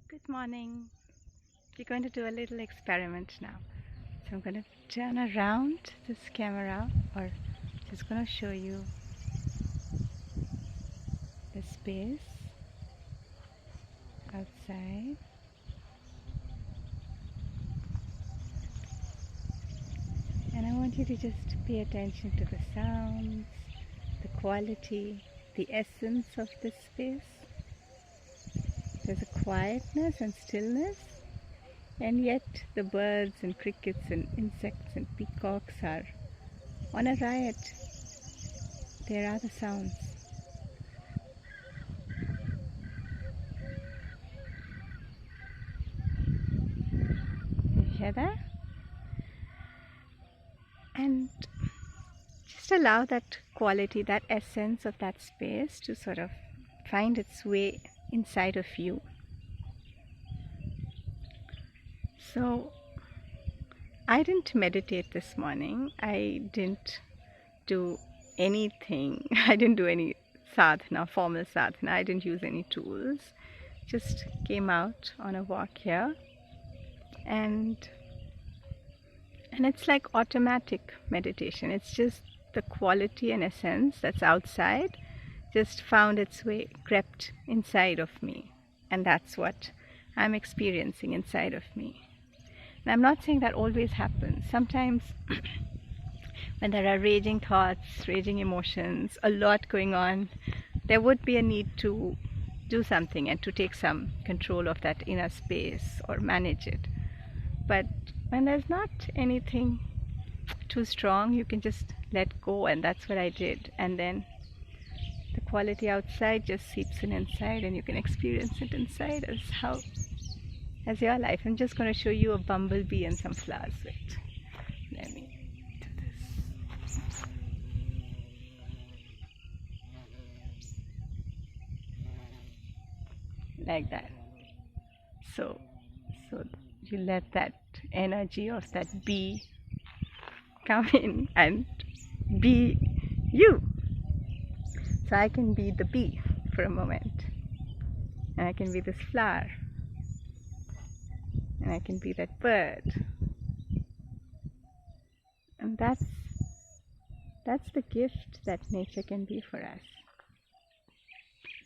Good morning. We're going to do a little experiment now. So I'm going to turn around this camera, or just going to show you the space outside. And I want you to just pay attention to the sounds, the quality, the essence of this space. There's a quietness and stillness, and yet the birds and crickets and insects and peacocks are on a riot. There are the sounds. You hear that? And just allow that quality, that essence of that space to sort of find its way inside of you. So I didn't meditate this morning. I didn't do anything. I didn't do any sadhana, formal sadhana. I didn't use any tools. Just came out on a walk here, and it's like automatic meditation. It's just the quality and essence that's outside just found its way, crept inside of me, and that's what I'm experiencing inside of me. And I'm not saying that always happens. Sometimes when there are raging thoughts, raging emotions, a lot going on, there would be a need to do something and to take some control of that inner space or manage it. But when there's not anything too strong, you can just let go, and that's what I did. And then the quality outside just seeps in inside, and you can experience it inside as your life. I'm just going to show you a bumblebee and some flowers. Wait, let me do this. Like that. So you let that energy of that bee come in and be you. So I can be the bee for a moment, and I can be this flower, and I can be that bird. And that's the gift that nature can be for us.